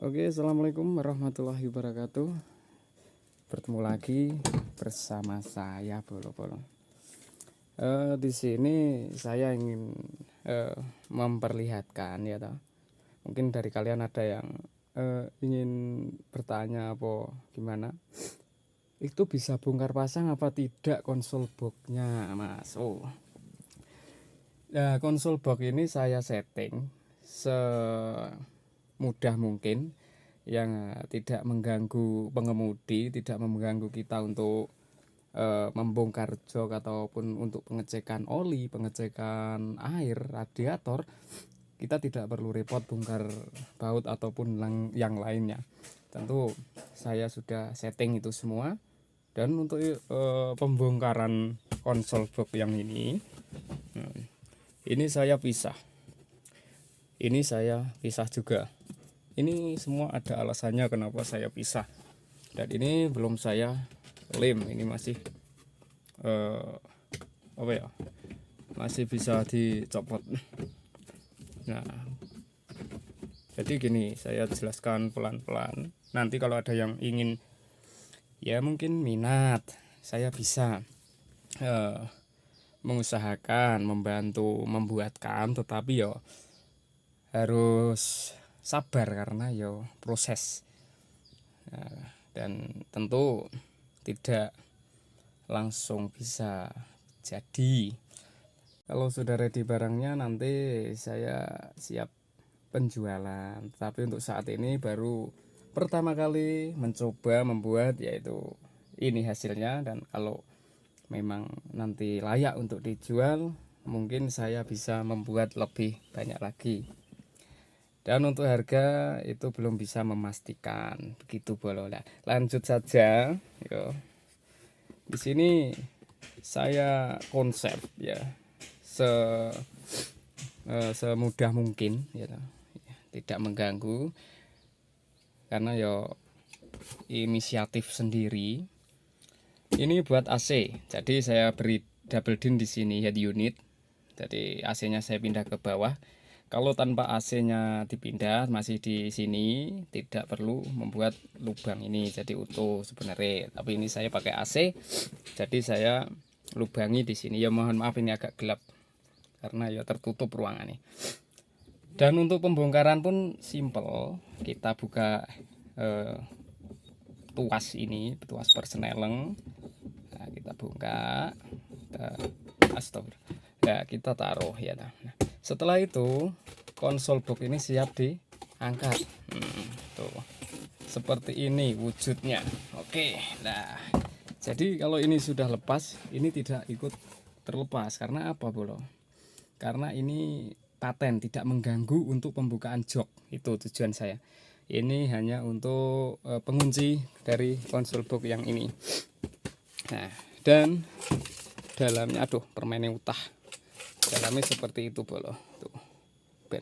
Oke, assalamualaikum warahmatullahi wabarakatuh. Bertemu lagi bersama saya Bolo-Bolo. Di sini saya ingin memperlihatkan ya toh. Mungkin dari kalian ada yang ingin bertanya apa gimana? Itu bisa bongkar pasang apa tidak konsol boxnya, Mas? Nah, konsol box ini saya setting semudah mungkin yang tidak mengganggu pengemudi, tidak mengganggu kita untuk membongkar jok ataupun untuk pengecekan oli, pengecekan air, radiator. Kita tidak perlu repot bongkar baut ataupun yang lainnya. Tentu saya sudah setting itu semua. Dan untuk pembongkaran konsol box yang ini saya pisah. Ini saya pisah juga. Ini semua ada alasannya kenapa saya pisah. Dan ini belum saya lem. Ini masih masih bisa dicopot. Nah, jadi gini, saya jelaskan pelan-pelan. Nanti kalau ada yang ingin, ya mungkin minat, saya bisa mengusahakan, membantu, membuatkan, tetapi yo harus sabar karena yo proses. Nah, dan tentu tidak langsung bisa jadi. Kalau sudah ready barangnya nanti saya siap penjualan. Tapi untuk saat ini baru pertama kali mencoba membuat, yaitu ini hasilnya. Dan kalau memang nanti layak untuk dijual, mungkin saya bisa membuat lebih banyak lagi. Dan untuk harga itu belum bisa memastikan, begitu Bolo. Lanjut saja. Yo. Di sini saya konsep ya semudah mungkin ya, tidak mengganggu karena yo inisiatif sendiri. Ini buat AC, jadi saya beri double din di sini head unit. Jadi AC-nya saya pindah ke bawah. Kalau tanpa AC-nya dipindah masih di sini, tidak perlu membuat lubang ini, jadi utuh sebenarnya. Tapi ini saya pakai AC, jadi saya lubangi di sini. Ya mohon maaf ini agak gelap karena ya tertutup ruangan ini. Dan untuk pembongkaran pun simple, kita buka tuas ini, tuas persneleng. Nah, kita buka, kita taruh ya. Nah, setelah itu konsol box ini siap diangkat. Tuh, seperti ini wujudnya. Oke, nah jadi kalau ini sudah lepas, ini tidak ikut terlepas. Karena apa Bolo? Karena ini paten, tidak mengganggu untuk pembukaan jok. Itu tujuan saya. Ini hanya untuk pengunci dari konsol box yang ini. Nah, dan dalamnya, permennya utah. Dalamnya seperti itu Bolo. Tuh, ben.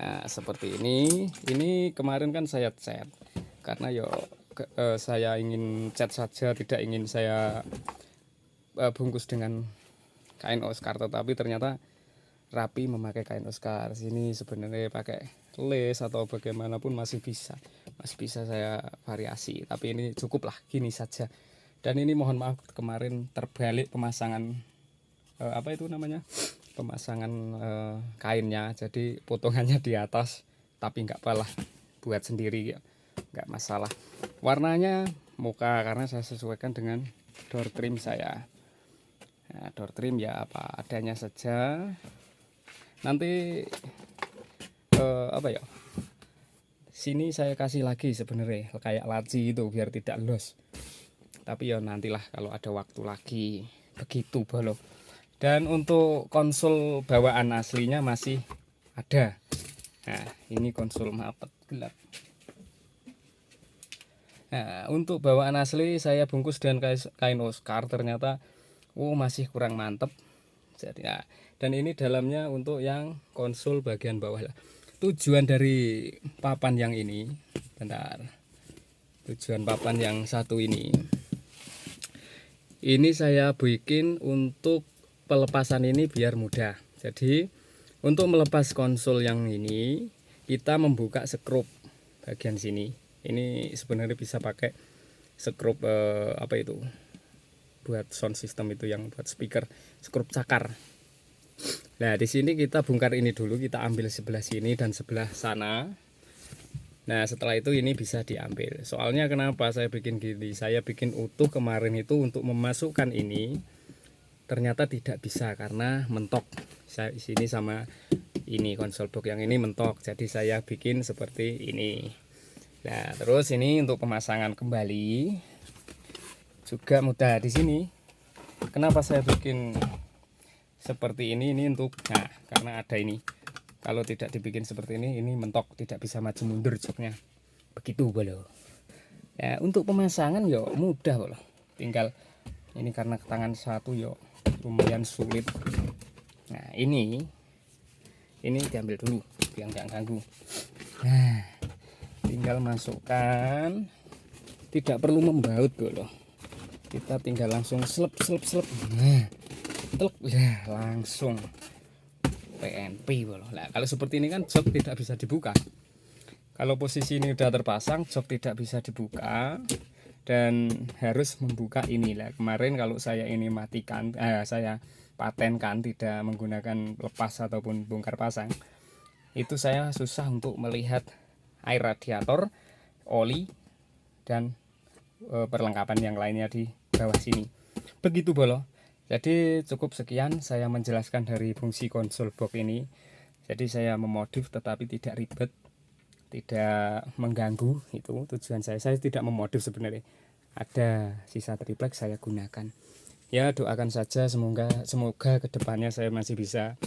Nah, seperti ini. Ini kemarin kan saya cat karena saya ingin cat saja, tidak ingin saya bungkus dengan kain Oscar, tetapi ternyata rapi memakai kain Oscar. Sini sebenarnya pakai les atau bagaimanapun masih bisa saya variasi, tapi ini cukuplah gini saja. Dan ini mohon maaf kemarin terbalik pemasangan pemasangan kainnya, jadi potongannya di atas, tapi nggak apalah, buat sendiri ya, nggak masalah. Warnanya muka karena saya sesuaikan dengan door trim saya. Nah, door trim ya apa adanya saja. Nanti sini saya kasih lagi sebenarnya kayak laci itu biar tidak los. Tapi ya nantilah kalau ada waktu lagi, begitu Bolo. Dan untuk konsol bawaan aslinya masih ada. Nah, ini konsol mapet gelap. Nah, untuk bawaan asli saya bungkus dengan kain Oscar, ternyata masih kurang mantep. Jadi, nah, dan ini dalamnya untuk yang konsol bagian bawah lah. Tujuan dari papan yang ini, tujuan papan yang satu ini saya bikin untuk pelepasan ini biar mudah. Jadi untuk melepas konsol yang ini kita membuka skrup bagian sini. Ini sebenarnya bisa pakai skrup apa itu buat sound system itu, yang buat speaker, skrup cakar. Nah di sini kita bongkar ini dulu, kita ambil sebelah sini dan sebelah sana. Nah setelah itu ini bisa diambil. Soalnya kenapa saya bikin gini, saya bikin utuh kemarin itu untuk memasukkan ini, ternyata tidak bisa karena mentok. Saya sini sama ini konsol box yang ini mentok, jadi saya bikin seperti ini. Nah terus ini untuk pemasangan kembali juga mudah di sini. Kenapa saya bikin seperti ini untuk, nah karena ada ini, kalau tidak dibikin seperti ini mentok, tidak bisa maju mundur joknya, begitu bolo. Ya untuk pemasangan yo mudah bolo, tinggal ini karena tangan satu yo lumayan sulit. Nah ini diambil dulu biar nggak ganggu. Nah tinggal masukkan, tidak perlu membaut bolo, kita tinggal langsung selep. Nah teluk ya langsung PNP bolo. Nah kalau seperti ini kan jok tidak bisa dibuka. Kalau posisi ini udah terpasang, jok tidak bisa dibuka dan harus membuka ini lah. Kemarin kalau saya ini matikan, saya patenkan tidak menggunakan lepas ataupun bongkar pasang, itu saya susah untuk melihat air radiator, oli dan perlengkapan yang lainnya di bawah sini. Begitu bolo. Jadi cukup sekian saya menjelaskan dari fungsi konsol box ini. Jadi saya memodif tetapi tidak ribet, tidak mengganggu. Itu tujuan saya tidak memodif sebenarnya. Ada sisa triplek saya gunakan. Ya doakan saja semoga kedepannya saya masih bisa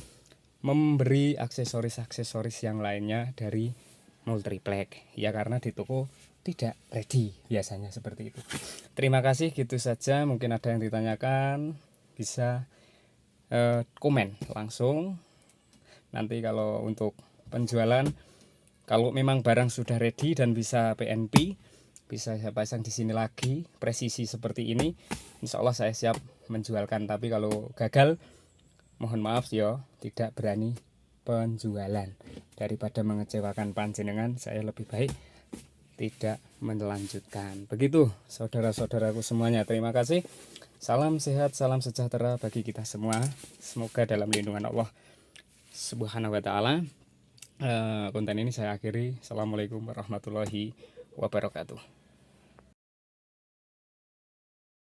memberi aksesoris yang lainnya dari multiplek. Ya karena di toko tidak ready biasanya seperti itu. Terima kasih, gitu saja. Mungkin ada yang ditanyakan bisa komen langsung. Nanti kalau untuk penjualan, kalau memang barang sudah ready dan bisa PNP, bisa saya pasang di sini lagi presisi seperti ini, insya Allah saya siap menjualkan. Tapi kalau gagal, mohon maaf ya, tidak berani penjualan. Daripada mengecewakan panjenengan, saya lebih baik tidak melanjutkan. Begitu saudara-saudaraku semuanya, terima kasih. Salam sehat, salam sejahtera bagi kita semua. Semoga dalam lindungan Allah Subhanahu wa Ta'ala. Konten ini saya akhiri. Assalamualaikum warahmatullahi wabarakatuh.